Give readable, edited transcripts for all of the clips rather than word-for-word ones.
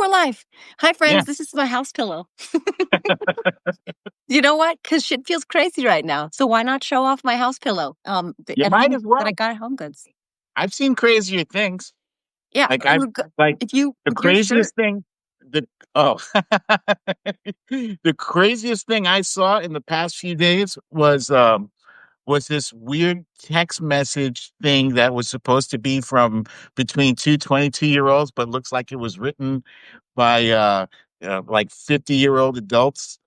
we're live. Hi, Yeah, friends. This is my house pillow. You know what? Because shit feels crazy right now. So why not show off my house pillow? you At might home as that I well. got at Home Goods. I've seen crazier things. Yeah. Like I've like If you the with your shirt, craziest thing. The oh, the craziest thing I saw in the past few days was this weird text message thing that was supposed to be from between two 22-year-olds, but looks like it was written by like 50-year-old adults.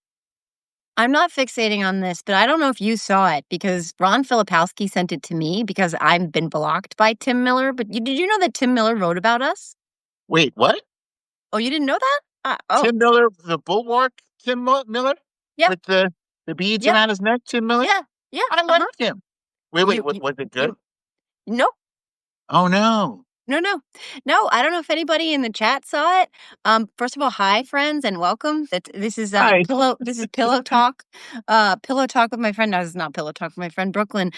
I'm not fixating on this, but I don't know if you saw it because Ron Filipowski sent it to me because I've been blocked by Tim Miller. But did you know that Tim Miller wrote about us? Wait, what? Oh, you didn't know that? Oh, Tim Miller, the Bulwark, Miller yep, with the beads yep, around his neck, Tim Miller. yeah, yeah. I like him. Wait, You, what you, was it good? you, no, Oh no. No, no. No, I don't know if anybody in the chat saw it. First of all, hi friends and welcome. This is Hi. pillow talk. Pillow talk with my friend. No, this is not pillow talk with my friend Brooklyn.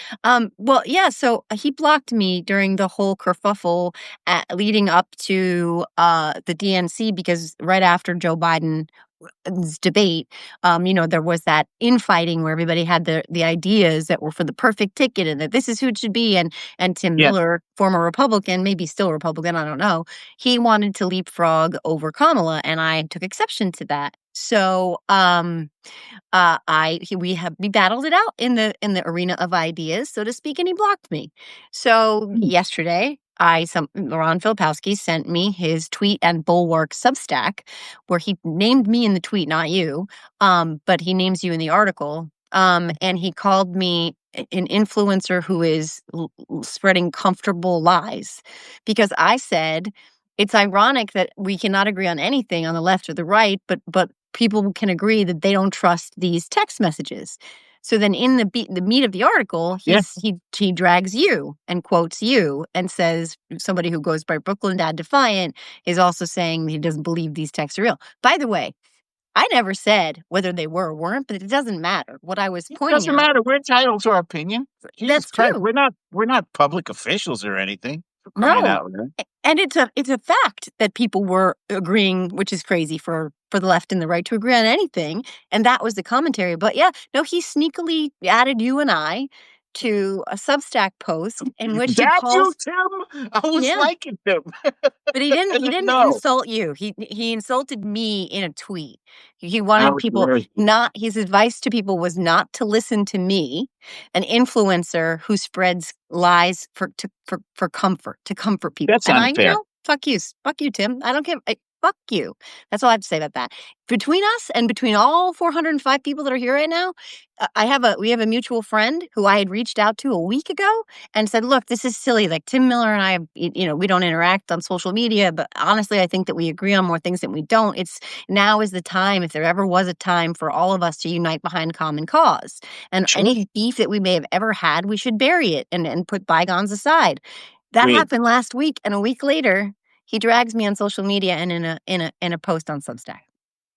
Well, yeah, so he blocked me during the whole kerfuffle leading up to the DNC because right after Joe Biden debate, there was that infighting where everybody had the ideas that were for the perfect ticket and that this is who it should be. And Tim Yeah. Miller, former Republican, maybe still Republican, I don't know, he wanted to leapfrog over Kamala, and I took exception to that. So we battled it out in the arena of ideas, so to speak, and he blocked me. So yesterday, Ron Filipowski sent me his tweet and Bulwark Substack, where he named me in the tweet, not you, but he names you in the article. And he called me an influencer who is spreading comfortable lies, because I said it's ironic that we cannot agree on anything on the left or the right, but people can agree that they don't trust these text messages. So then in the meat of the article, Yeah. he drags you and quotes you and says somebody who goes by Brooklyn Dad Defiant is also saying he doesn't believe these texts are real. By the way, I never said whether they were or weren't, but it doesn't matter. What I was It pointing doesn't out, matter. We're entitled to our opinion. Jesus that's Christ. true. We're not public officials or anything. For crying No. out loud. And it's a fact that people were agreeing, which is crazy for the left and the right to agree on anything. And that was the commentary. But yeah, no, he sneakily added you and I to a Substack post in which he That you, calls, Tim? I was yeah, liking him. but he I didn't didn't know. insult you. He insulted me in a tweet. He I wanted was people very not, his advice to people was not to listen to me, an influencer who spreads lies for comfort, to comfort people. That's And unfair. fuck you, Tim. I don't care. Fuck you. That's all I have to say about that. Between us and between all 405 people that are here right now, we have a mutual friend who I had reached out to a week ago and said, look, this is silly. Like Tim Miller and I, we don't interact on social media, but honestly, I think that we agree on more things than we don't. Now is the time, if there ever was a time, for all of us to unite behind common cause. And Sure. any beef that we may have ever had, we should bury it and put bygones aside. That Agreed. happened last week, and a week later, he drags me on social media and in a post on Substack.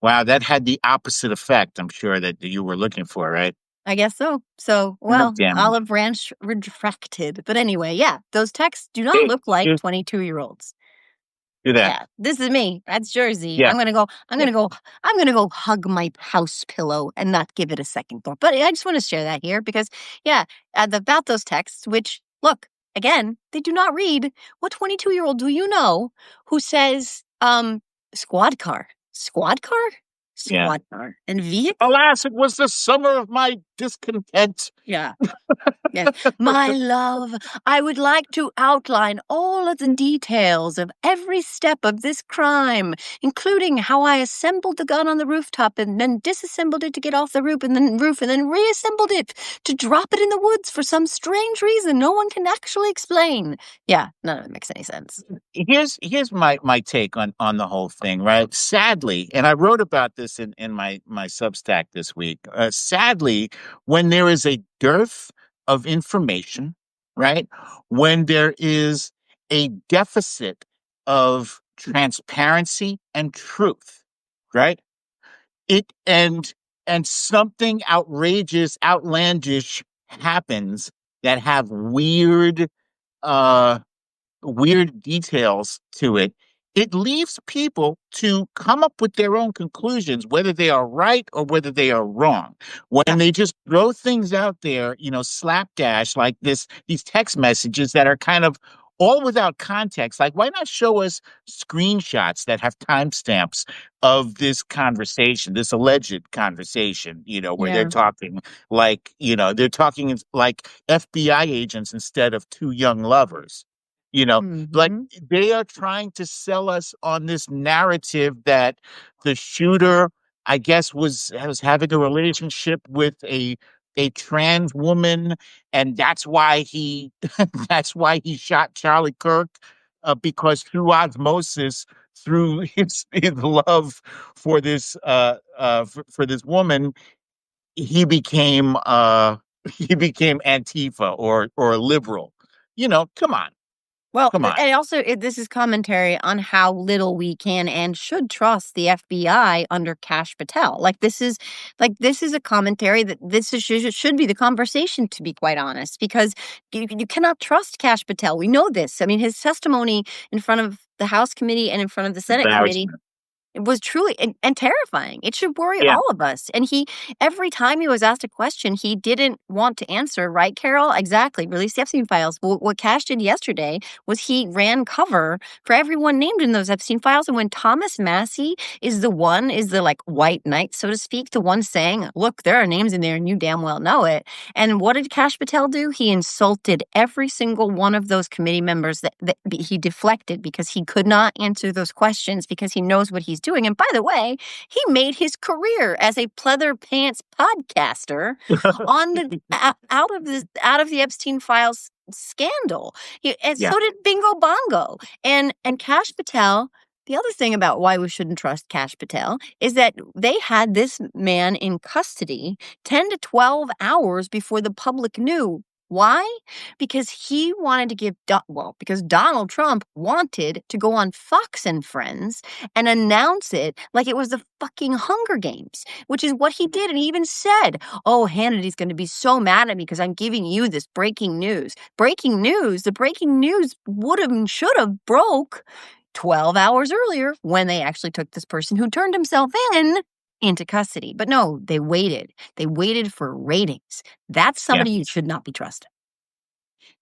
Wow, that had the opposite effect, I'm sure, that you were looking for, right? I guess so. So, Oh, well, damn. olive branch retracted. But anyway, yeah, those texts do not Hey, look like do 22-year-olds. that. Yeah, this is me. That's Jersey. Yeah. I'm gonna go hug my house pillow and not give it a second thought. But I just want to share that here because, yeah, about those texts, which look, again, they do not read. What 22-year-old do you know who says, squad car, squad car, Yeah. squad car, and vehicle? Alas, it was the summer of my discontent. Yeah. Yes. My love, I would like to outline all of the details of every step of this crime, including how I assembled the gun on the rooftop and then disassembled it to get off the roof and then reassembled it to drop it in the woods for some strange reason no one can actually explain. Yeah, none of it makes any sense. Here's my take on the whole thing, right? Sadly, and I wrote about this in my Substack this week. Sadly, when there is a dearth of information, right? When there is a deficit of transparency and truth, right? It and something outrageous, outlandish happens that have uh weird details to it. it leaves people to come up with their own conclusions, whether they are right or whether they are wrong. Yeah. When they just throw things out there, slapdash like these text messages that are kind of all without context. Like, why not show us screenshots that have timestamps of this conversation, this alleged conversation, where they're Yeah. talking they're talking like FBI agents instead of two young lovers. Like Hmm. they are trying to sell us on this narrative that the shooter, I guess, was having a relationship with a trans woman, and that's why he that's why he shot Charlie Kirk, because through osmosis, through his love for this woman, he became he became Antifa or liberal. Come on, Well, come on. and also this is commentary on how little we can and should trust the FBI under Kash Patel. This is a commentary that should be the conversation, to be quite honest, because you cannot trust Kash Patel. We know this. I mean, his testimony in front of the House committee and in front of the Senate committee, Embarrassment. it was truly and terrifying. It should worry Yeah. all of us. And every time he was asked a question, he didn't want to answer, right, Carol? Exactly. Release the Epstein files. What Cash did yesterday was he ran cover for everyone named in those Epstein files. And when Thomas Massey is the like white knight, so to speak, the one saying, look, there are names in there and you damn well know it. And what did Cash Patel do? He insulted every single one of those committee members that he deflected because he could not answer those questions because he knows what he's doing. And by the way, he made his career as a pleather pants podcaster on the out of the Epstein files scandal. And Yeah. so did Bingo Bongo and Cash Patel. The other thing about why we shouldn't trust Cash Patel is that they had this man in custody 10 to 12 hours before the public knew. Why? Because he wanted to because Donald Trump wanted to go on Fox and Friends and announce it like it was the fucking Hunger Games, which is what he did. And he even said, oh, Hannity's going to be so mad at me because I'm giving you this breaking news. Breaking news. The breaking news would have and should have broke 12 hours earlier when they actually took this person who turned himself in into custody. But no, they waited. They waited for ratings. That's Yeah. somebody you should not be trusted.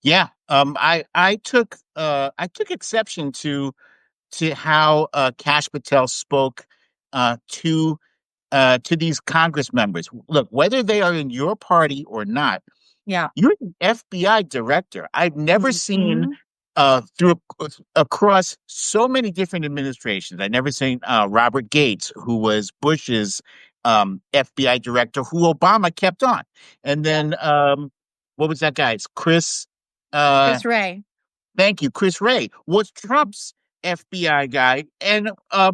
Yeah. I took exception to how Kash Patel spoke to these Congress members. Look, whether they are in your party or not, Yeah. you're the FBI director. I've never seen Mhm. through across so many different administrations. I've never seen Robert Gates, who was Bush's FBI director, who Obama kept on, and then what was that guy's Chris? Uh, Chris Ray. Thank you. Chris Wray was Trump's FBI guy, and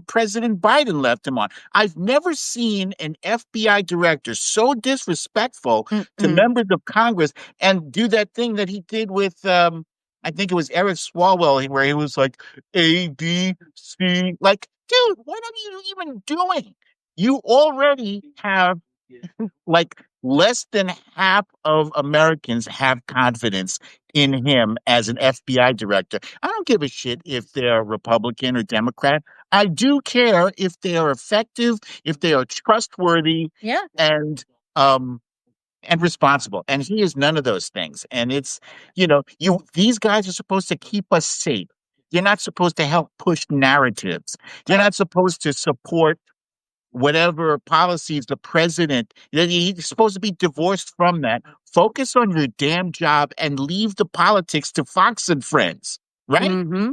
President Biden left him on. I've never seen an FBI director so disrespectful to Mm-mm. members of Congress and do that thing that he did with, I think it was Eric Swalwell, where he was like, A, B, C. Like, dude, what are you even doing? You already have like less than half of Americans have confidence in him as an FBI director. I don't give a shit if they're Republican or Democrat. I do care if they are effective, if they are trustworthy Yeah. and um and responsible. And he is none of those things. And you these guys are supposed to keep us safe. You're not supposed to help push narratives. You're Right. not supposed to support whatever policies the president, he's supposed to be divorced from that. Focus on your damn job and leave the politics to Fox and Friends, right?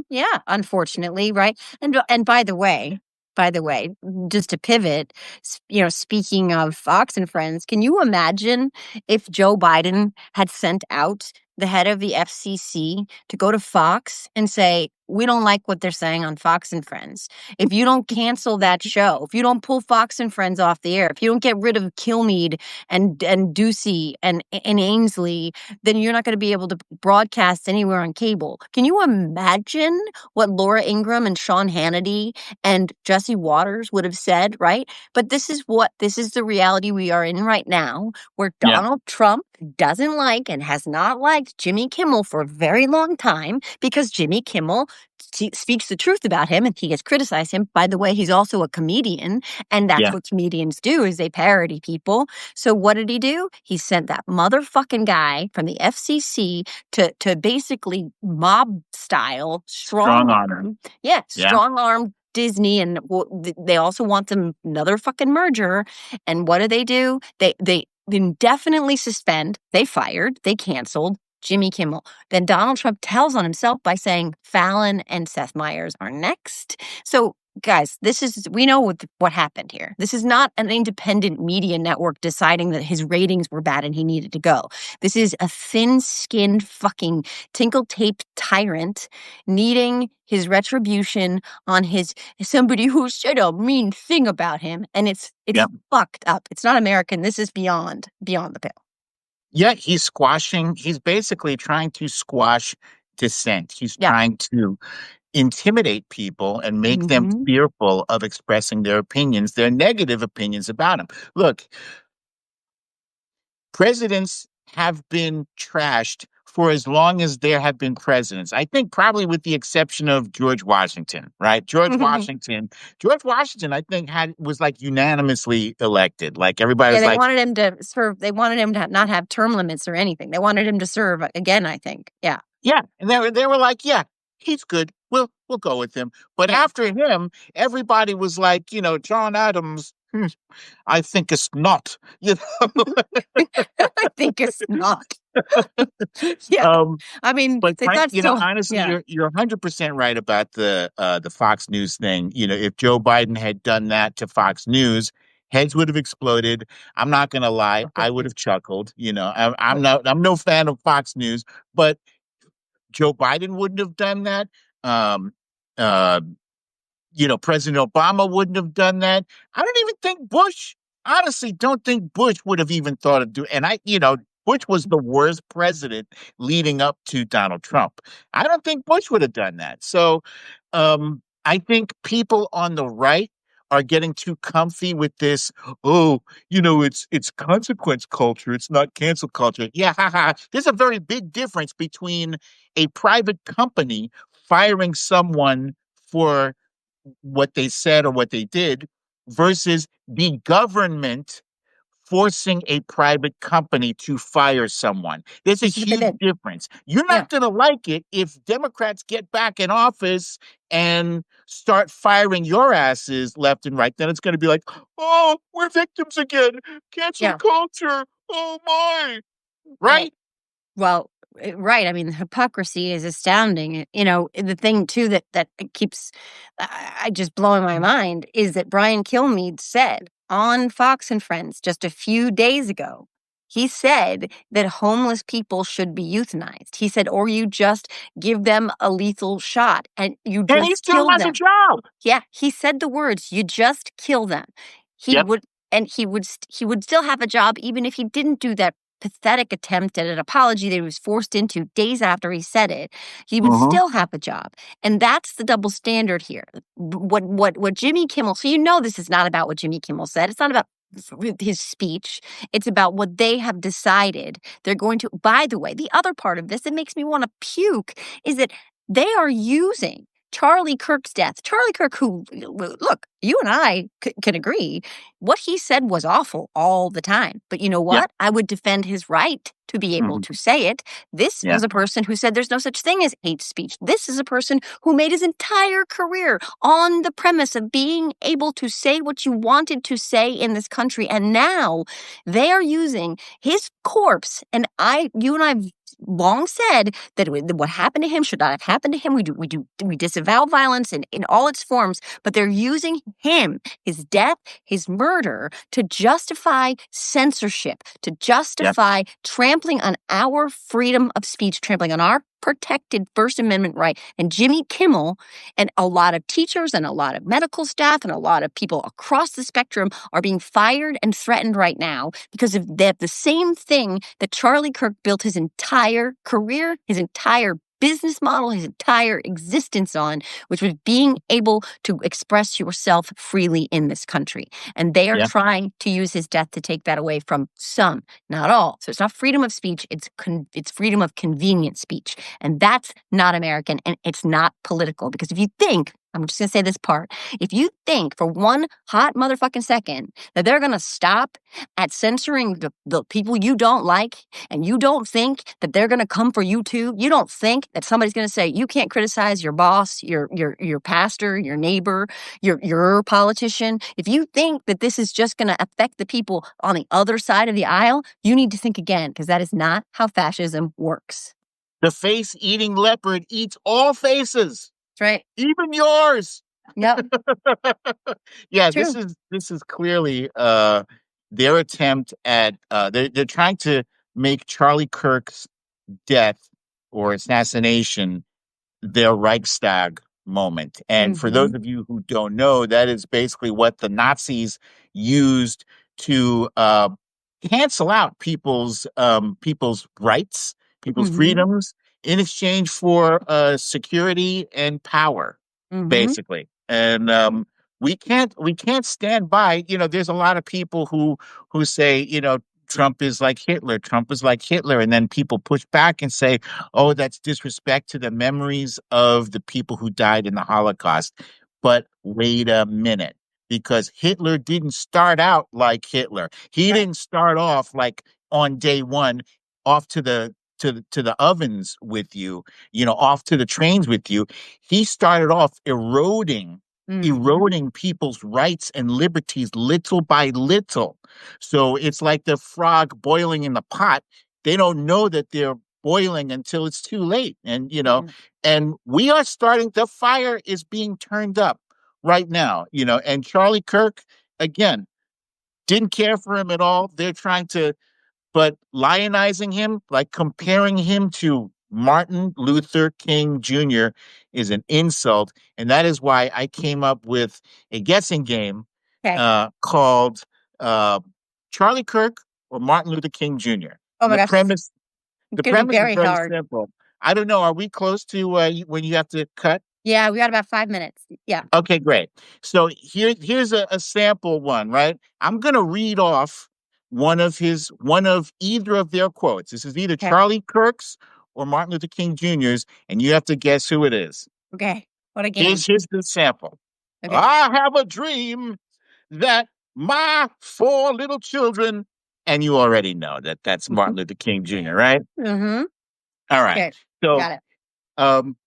Yeah, unfortunately, right? And by the way, just to pivot, speaking of Fox and Friends, can you imagine if Joe Biden had sent out the head of the FCC to go to Fox and say, "We don't like what they're saying on Fox and Friends. If you don't cancel that show, if you don't pull Fox and Friends off the air, if you don't get rid of Kilmeade and Ducey and Ainsley, then you're not going to be able to broadcast anywhere on cable." Can you imagine what Laura Ingraham and Sean Hannity and Jesse Waters would have said, right? But this is the reality we are in right now, where Yeah. Donald Trump doesn't like and has not liked Jimmy Kimmel for a very long time because Jimmy Kimmel speaks the truth about him, and he gets criticized him. By the way, he's also a comedian, and that's Yeah. what comedians do, is they parody people. So what did he do? He sent that motherfucking guy from the FCC to basically mob style Strong strong arm. arm. Yeah. Strong arm Disney, and they also want another fucking merger. And what do? They indefinitely suspend, they fired, they canceled Jimmy Kimmel. Then Donald Trump tells on himself by saying Fallon and Seth Meyers are next. So, guys, we know what happened here. This is not an independent media network deciding that his ratings were bad and he needed to go. This is a thin-skinned fucking tinkle-tape tyrant needing his retribution on somebody who said a mean thing about him, and it's fucked up. It's not American. This is beyond the pale. Yeah, he's basically trying to squash dissent. He's trying to intimidate people and make them fearful of expressing their opinions, their negative opinions about him. Look, presidents have been trashed for as long as there have been presidents. I think probably with the exception of George Washington, right? George Washington, I think was like unanimously elected. Like everybody was they like, wanted him to serve. They wanted him to not have term limits or anything. They wanted him to serve again, I think. Yeah. Yeah. And they were like, yeah, he's good. We'll go with him. But after him, everybody was like, John Adams, I think it's not. I think it's not. Yeah. I mean, but honestly, yeah. you're 100% right about the Fox News thing. If Joe Biden had done that to Fox News, heads would have exploded. I'm not going to lie, I would have chuckled. I'm no fan of Fox News, but Joe Biden wouldn't have done that. President Obama wouldn't have done that. I don't even think honestly, don't think Bush would have even thought of doing. And Bush was the worst president leading up to Donald Trump. I don't think Bush would have done that. So, I think people on the right are getting too comfy with this. Oh, it's consequence culture. It's not cancel culture. Yeah, haha. There's a very big difference between a private company firing someone for what they said or what they did versus the government forcing a private company to fire someone. There's a huge difference. You're not going to like it if Democrats get back in office and start firing your asses left and right. Then it's going to be like, oh, we're victims again. Cancel culture. Oh, my. Right? Well, right. I mean, the hypocrisy is astounding. The thing, too, that keeps I just blowing my mind is that Brian Kilmeade said on Fox and Friends just a few days ago, he said that homeless people should be euthanized. He said, or you just give them a lethal shot and you just and he still has a job. Yeah, he said the words, you just kill them. He would still have a job even if he didn't do that pathetic attempt at an apology that he was forced into days after he said it. He would still have a job. And that's the double standard here. What Jimmy Kimmel, so this is not about what Jimmy Kimmel said. It's not about his speech. It's about what they have decided they're going to. By the way, the other part of this that makes me want to puke is that they are using Charlie Kirk's death. Charlie Kirk, who, look, you and I can agree, what he said was awful all the time. But you know what? Yeah. I would defend his right to be able to say it. This was a person who said there's no such thing as hate speech. This is a person who made his entire career on the premise of being able to say what you wanted to say in this country. And now they are using his corpse. And you and I have long said that what happened to him should not have happened to him. We disavow violence in all its forms, but they're using him, his death, his murder, to justify censorship, to justify trampling on our freedom of speech, trampling on our protected First Amendment right. And Jimmy Kimmel and a lot of teachers and a lot of medical staff and a lot of people across the spectrum are being fired and threatened right now because of the same thing that Charlie Kirk built his entire career, his entire business model, his entire existence on, which was being able to express yourself freely in this country. And they are Yeah. trying to use his death to take that away from some, not all. So it's not freedom of speech, it's freedom of convenient speech. And that's not American, and it's not political. Because if you think, I'm just going to say this part, if you think for one hot motherfucking second that they're going to stop at censoring the people you don't like, and you don't think that they're going to come for you too, you don't think that somebody's going to say you can't criticize your boss, your pastor, your neighbor, your politician. If you think that this is just going to affect the people on the other side of the aisle, you need to think again, because that is not how fascism works. The face-eating leopard eats all faces, That's right. even yours. Yep. Yeah, True. this is clearly their attempt at they're trying to make Charlie Kirk's death or assassination their Reichstag moment. And for those Mm-hmm. of you who don't know, that is basically what the Nazis used to cancel out people's rights, people's Mm-hmm. freedoms in exchange for security and power, Mm-hmm. basically. And we can't stand by. You know, there's a lot of people who say, you know, Trump is like Hitler. Trump is like Hitler. And then people push back and say, oh, that's disrespect to the memories of the people who died in the Holocaust. But wait a minute, because Hitler didn't start out like Hitler. He Right. didn't start off like on day one, off to the ovens with you, you know, off to the trains with you. He started off Mm-hmm. eroding people's rights and liberties little by little. So it's like the frog boiling in the pot. They don't know that they're boiling until it's too late. And, you know, Mm-hmm. and we are starting, the fire is being turned up right now, you know, and Charlie Kirk, again, didn't care for him at all. They're trying to, but lionizing him, like comparing him to Martin Luther King Jr. is an insult. And that is why I came up with a guessing game Okay. called uh, Charlie Kirk or Martin Luther King Jr. Oh And my gosh, it's the gonna be premise is very very hard. simple. I don't know. Are we close to when you have to cut? Yeah, we got about 5 minutes. Yeah. Okay, great. So here's a sample one, right? I'm gonna read off one of either of their quotes. This is either Okay. Charlie Kirk's or Martin Luther King Jr.'s, and you have to guess who it is. Okay. What a game. Here's the sample. Okay. I have a dream that my four little children, and you already know that that's Martin Luther King Jr., right? Mm-hmm. All right. Okay. So Got it. um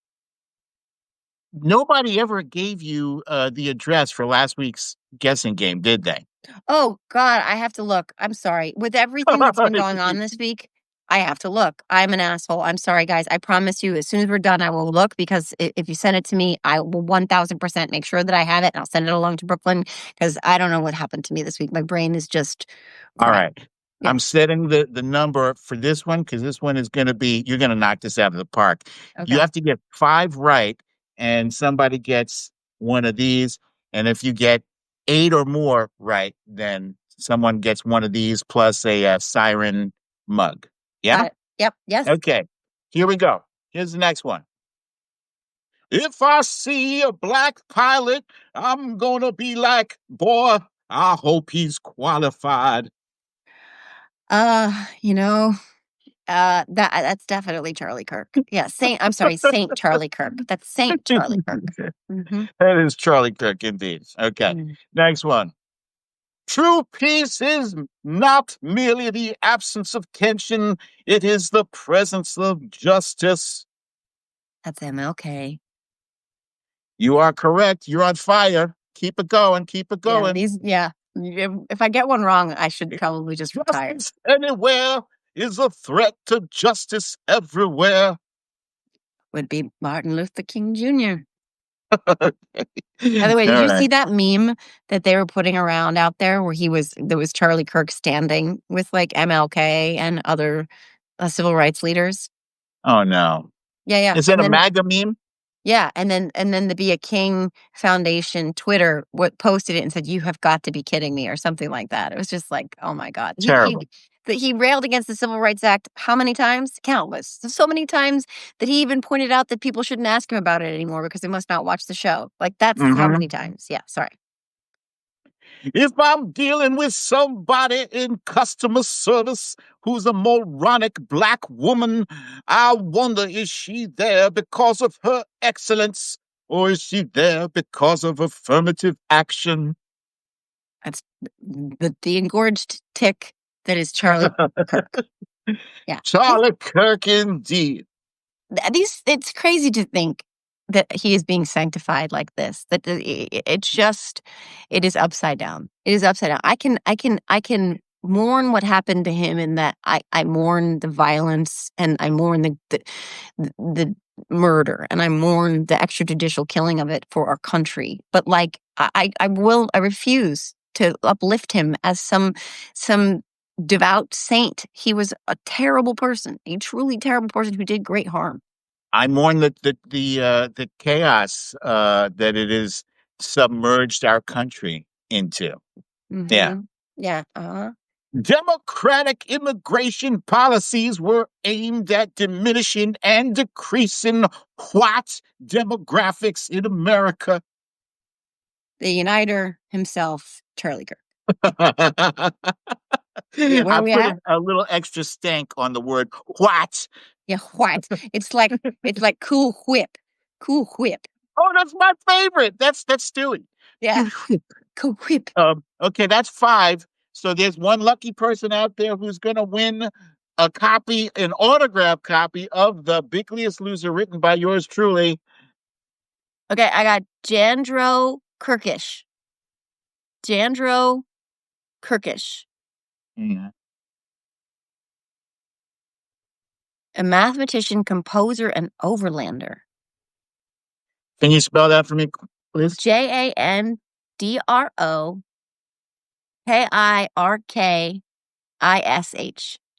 nobody ever gave you the address for last week's guessing game, did they? Oh God, I have to look. I'm sorry. With everything that's been going on this week, I have to look. I'm an asshole. I'm sorry, guys. I promise you, as soon as we're done, I will look, because if you send it to me, I will 1000% make sure that I have it, and I'll send it along to Brooklyn, because I don't know what happened to me this week. My brain is just All crap. right. Yeah. I'm setting the number for this one because this one is going to be, you're going to knock this out of the park. You Okay. have to get five right, and somebody gets one of these. And if you get eight or more right, then someone gets one of these plus a siren mug. Yeah? Got it. Yep. Yes. Okay. Here we go. Here's the next one. If I see a black pilot, I'm going to be like, boy, I hope he's qualified. You know, that's definitely Charlie Kirk. Yeah, Saint Charlie Kirk. That's Saint Charlie Kirk. Mm-hmm. That is Charlie Kirk indeed. Okay. Mm. Next one. True peace is not merely the absence of tension, it is the presence of justice. That's MLK. You are correct. You're on fire. Keep it going. Keep it Yeah, going. yeah. If I get one wrong, I should probably just retire. Justice anywhere is a threat to justice everywhere. Would be Martin Luther King Jr. All By the way, did you right. see that meme that they were putting around out there where there was Charlie Kirk standing with like MLK and other civil rights leaders? Oh, no. Yeah, yeah. Is that And a then MAGA meme? Yeah, and then the Be a King Foundation Twitter posted it and said, "You have got to be kidding me," or something like that. It was just like, oh my god. Terrible. He railed against the Civil Rights Act how many times? Countless. So many times that he even pointed out that people shouldn't ask him about it anymore because they must not watch the show. Like that's how Hmm. many times. Yeah, sorry. If I'm dealing with somebody in customer service who's a moronic black woman, I wonder, is she there because of her excellence or is she there because of affirmative action? That's the engorged tick that is Charlie Kirk. Yeah. Charlie Kirk, indeed. It's crazy to think that he is being sanctified like this, that it's just it is upside down. It is upside down. I can mourn what happened to him, in that I mourn the violence, and I mourn the murder, and I mourn the extrajudicial killing of it for our country, but like I refuse to uplift him as some devout saint. He was a terrible person, a truly terrible person who did great harm. I mourn the chaos that it has submerged our country into. Yeah. Mhm. Yeah, uh-huh. Democratic immigration policies were aimed at diminishing and decreasing what demographics in America. The uniter himself, Charlie Kirk. Yeah, where I are we put at? a little extra stank on the word what. Yeah, what? It's like Cool Whip. Cool Whip. Oh, that's my favorite. That's Stewie. Yeah, Cool Whip. Okay, that's five. So there's one lucky person out there who's going to win a copy, an autograph copy of The Bigliest Loser, written by yours truly. Okay, I got Jandro Kirkish. Jandro Kirkish. Yeah. A mathematician, composer, and overlander. Can you spell that for me, please? JandroKirkish.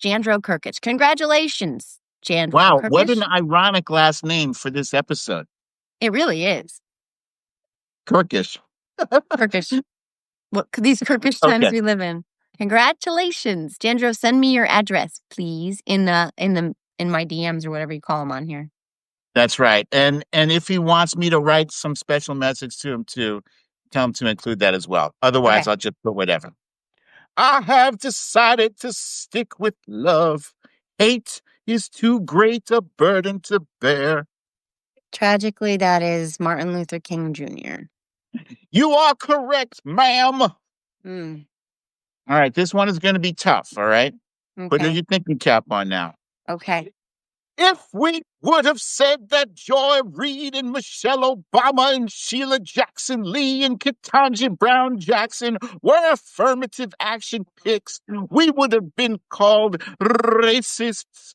Jandro Kirkish. Congratulations, Jandro Wow, what an Kirkish. ironic last name for this episode. It really is. Kirkish. Kirkish. What these Kirkish times Okay, we live in. Congratulations, Jandro. Send me your address, please, in my DMs or whatever you call them on here. that's right. And if he wants me to write some special message to him too, tell him to include that as well. Otherwise, Okay. I'll just put whatever. I have decided to stick with love. Hate is too great a burden to bear. Tragically, that is Martin Luther King Jr. You are correct, ma'am. All Mm, right, this one is going to be tough. All right, put okay. your thinking cap on now. Okay. If we would have said that Joy Reid and Michelle Obama and Sheila Jackson Lee and Ketanji Brown Jackson were affirmative action picks, we would have been called racists.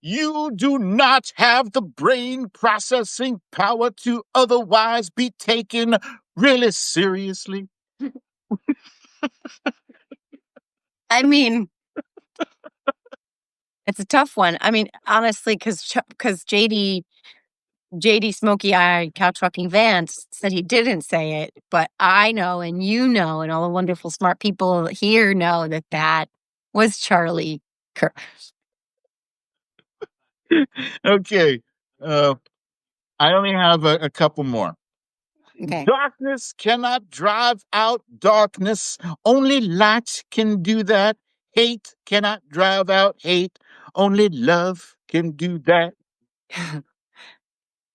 You do not have the brain processing power to otherwise be taken really seriously. I mean, it's a tough one. I mean, honestly, because JD Smoky Eye Couch Fucking Vance said he didn't say it, but I know, and you know, and all the wonderful smart people here know that that was Charlie Kirk. Okay, uh, I only have a couple more. Okay. Darkness cannot drive out darkness. Only light can do that. Hate cannot drive out hate. Only love can do that.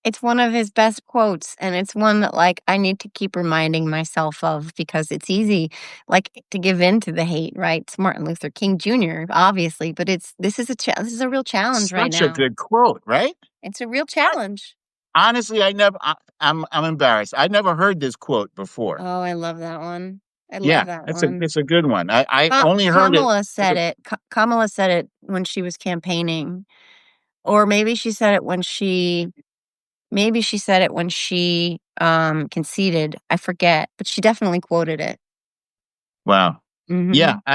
It's one of his best quotes, and it's one that, like, I need to keep reminding myself of because it's easy, like, to give in to the hate, right? It's Martin Luther King Jr., obviously, but this is a real challenge right Such a now. good quote, right? It's a real challenge. Honestly, I'm embarrassed. I never heard this quote before. Oh, I love that one. I Yeah, love that one. it's a good one. I only heard it. Kamala said it when she was campaigning, or maybe she said it when she conceded. I forget, but she definitely quoted it. Wow. Yeah, Mhm.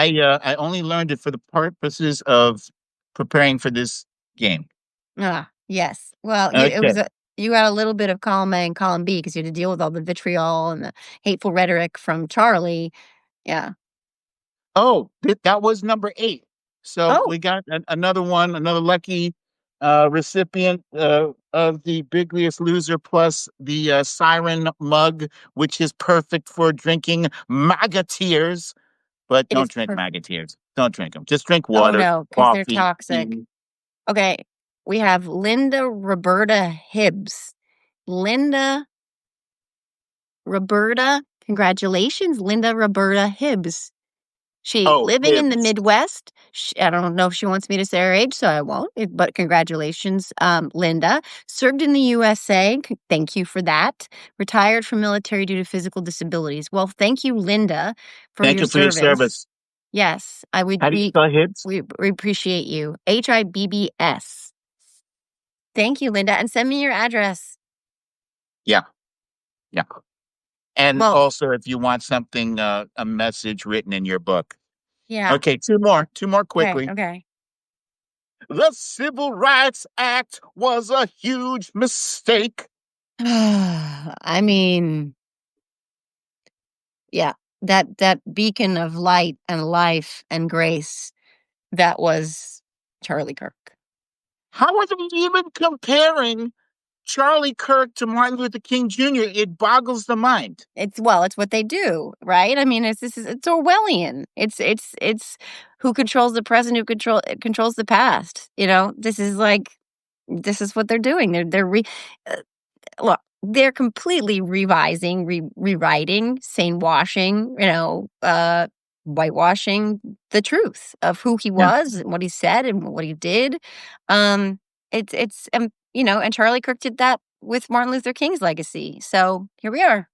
I only learned it for the purposes of preparing for this game. Ah, yes. Well, Okay. you got a little bit of column A and column B because you had to deal with all the vitriol and the hateful rhetoric from Charlie. Yeah. Oh, that was number 8. So Oh, we got another one, another lucky recipient of the Bigliest Loser plus the Siren mug, which is perfect for drinking MAGA tears. But it don't is drink perfect. MAGA tears. Don't drink them. Just drink Oh, water, no, because they're coffee, toxic. tea. Okay, we have Linda Roberta Hibbs. Linda Roberta, congratulations, Linda Roberta Hibbs. She Oh, living in the Hibbs. Midwest. I don't know if she wants me to say her age, so I won't. But congratulations, Linda. Served in the USA. Thank you for that. Retired from military due to physical disabilities. Well, thank you, Linda, for Thank your you for your service. service. Yes, I would. How do you spell Hibbs? We appreciate you. Hibbs. Thank you, Linda, and send me your address. Yeah, yeah. And Well, also, if you want something, a message written in your book. yeah. Okay, two more Okay. quickly. Okay. The Civil Rights Act was a huge mistake. I mean, yeah, that beacon of light and life and grace, that was Charlie Kirk. How are they even comparing Charlie Kirk to Martin Luther King Jr.? It boggles the mind. It's what they do, right? I mean, it's Orwellian. It's who controls the present, who controls the past. This is what they're doing. Uh, Look, they're completely revising, rewriting, washing, whitewashing the truth of who he Yeah, was and what he said and what he did. Um, and Charlie Kirk did that with Martin Luther King's legacy. So here we are.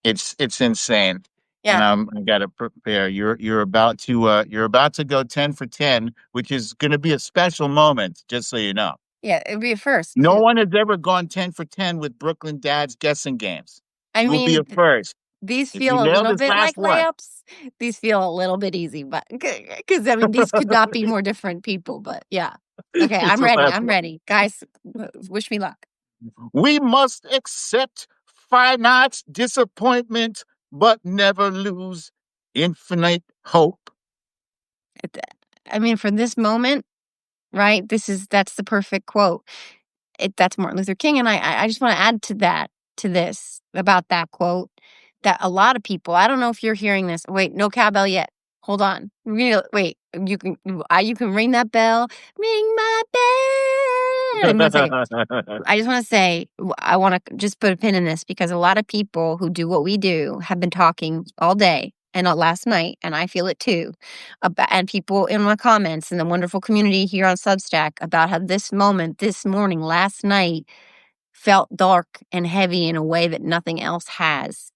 it's insane. And Yeah, I got to prepare. You're about to go 10 for 10, which is going to be a special moment, just so you know. yeah, it'd be a first No too. one has ever gone 10 for 10 with Brooklyn Dad's guessing games. I You will be a mean, first. these If you feel a nail little this bit last like one, layups. These feel a little bit easy, but because I mean, these could not be more different people. But yeah, okay, it's I'm the ready. last I'm one. ready, guys. Wish me luck. We must accept finite disappointment, but never lose infinite hope. It- I mean, for this moment, right? That's the perfect quote. That's Martin Luther King, and I just want to add to this about that quote that a lot of people. I don't know if you're hearing this. Wait, no cowbell yet. Hold on. Wait. You can ring that bell. Ring my bell. In 1 second. I just want to say, I want to just put a pin in this because a lot of people who do what we do have been talking all day and last night, and I feel it too, and people in my comments in the wonderful community here on Substack about how this moment, this morning, last night felt dark and heavy in a way that nothing else has.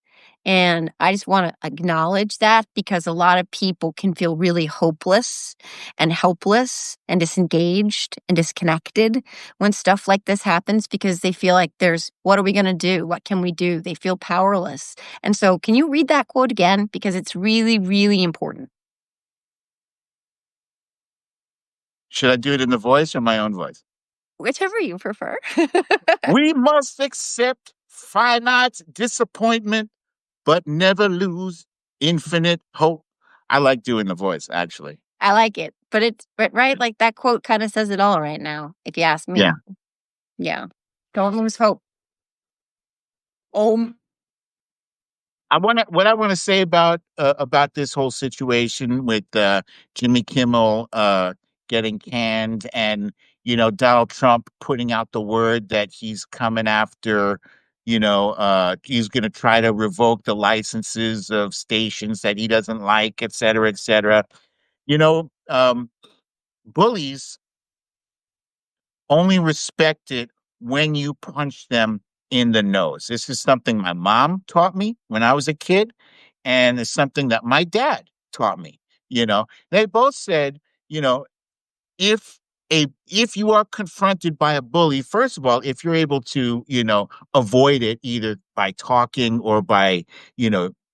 And I just want to acknowledge that because a lot of people can feel really hopeless and helpless and disengaged and disconnected when stuff like this happens because they feel like what are we going to do? What can we do? They feel powerless. And so, can you read that quote again? Because it's really, really important. Should I do it in the voice or my own voice? Whichever you prefer. We must accept finite disappointment, but never lose infinite hope. I like doing the voice, actually. I like it. But right, like that quote kind of says it all right now, if you ask Yeah. me. Yeah. Don't lose hope. Oh, What I want to say about this whole situation with Jimmy Kimmel getting canned, and Donald Trump putting out the word that he's coming after, he's going to try to revoke the licenses of stations that he doesn't like, et cetera, et cetera. You know, bullies only respect it when you punch them in the nose. This is something my mom taught me when I was a kid, and it's something that my dad taught me. They both said, you know, if if you are confronted by a bully, first of all, if you're able to, avoid it either by talking or by,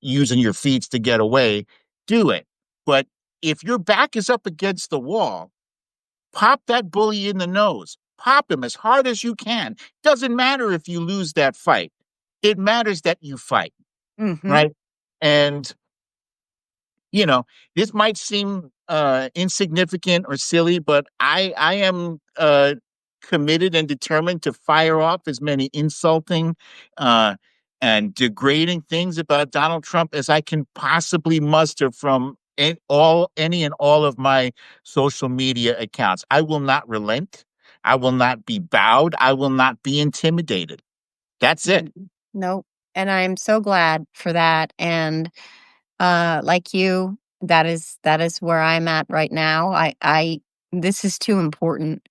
using your feet to get away, do it. But if your back is up against the wall, pop that bully in the nose. pop him as hard as you can. Doesn't matter if you lose that fight. It matters that you fight, Mm-hmm. right? And you know, this might seem insignificant or silly, but I am committed and determined to fire off as many insulting uh, and degrading things about Donald Trump as I can possibly muster from any and all of my social media accounts. I will not relent. I will not be bowed. I will not be intimidated. That's it. Nope. And I'm so glad for that. And like you, that is where I'm at right now. I this is too important.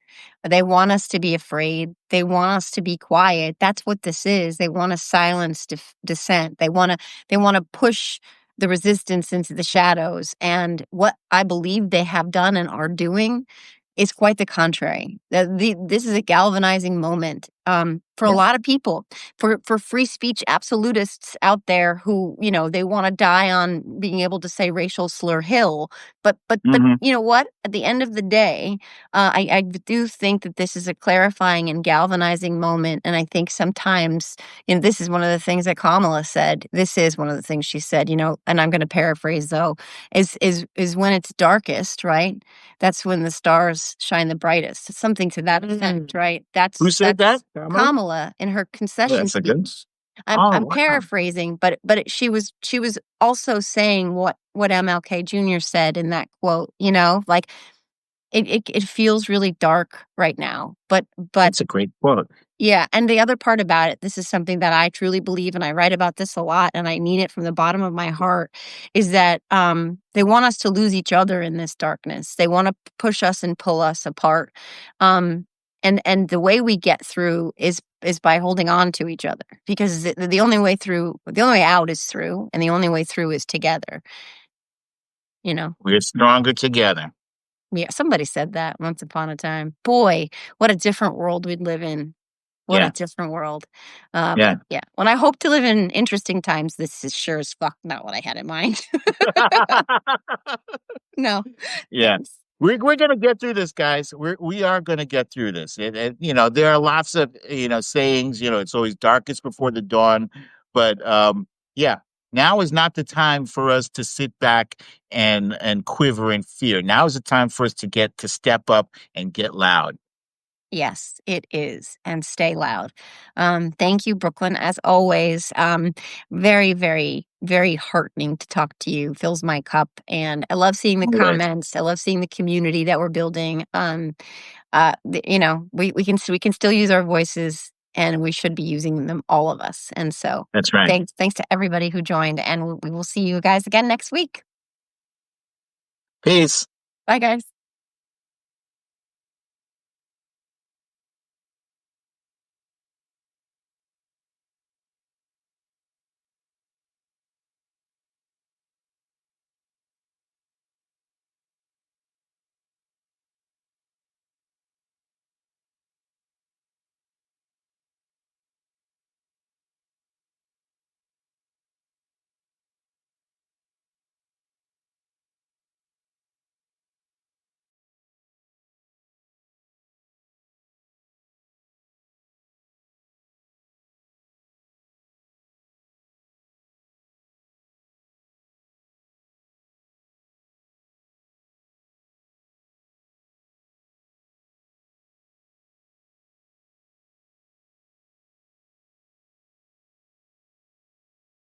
They want us to be afraid. They want us to be quiet. That's what this is. They want to silence dissent. They want to push the resistance into the shadows. And what I believe they have done and are doing is quite the contrary. This is a galvanizing moment for a Yeah. lot of people, for free speech absolutists out there who, they want to die on being able to say racial slur hill. But Hmm. you know what? At the end of the day, I do think that this is a clarifying and galvanizing moment. And I think sometimes, this is one of the things that Kamala said. This is one of the things she said. And I'm going to paraphrase though, is when it's darkest, right? That's when the stars shine the brightest. It's something to that effect, right? Who That's said that, that's Kamala? Kamala in her Oh, concession that's a speech. good. Oh, I'm wow. paraphrasing, but she was also saying what MLK Jr. said in that quote. Like it feels really dark right now, but That's a great quote. yeah, and the other part about it, this is something that I truly believe, and I write about this a lot, and I mean it from the bottom of my heart, is that they want us to lose each other in this darkness. They want to push us and pull us apart. Um, and the way we get through is by holding on to each other, because the only way through, the only way out is through, and the only way through is together. You know. We're stronger together. Yeah, somebody said that once upon a time. Boy, what a different world we'd live in. What a Yeah. different world. Yeah. But yeah, when I hope to live in interesting times, this is sure as fuck not what I had in mind. No, Yeah. thanks. We're gonna get through this, guys. We are gonna get through this. There are lots of sayings. It's always darkest before the dawn, but yeah, now is not the time for us to sit back and quiver in fear. Now is the time for us to step up and get loud. Yes, it is. And stay loud. Thank you, Brooklyn, as always. Very, very, very heartening to talk to you. Fills my cup. And I love seeing the Always. comments. I love seeing the community that we're building. We can still use our voices, and we should be using them, all of us. And so That's right. thanks to everybody who joined, and we will see you guys again next week. Peace. Bye, guys.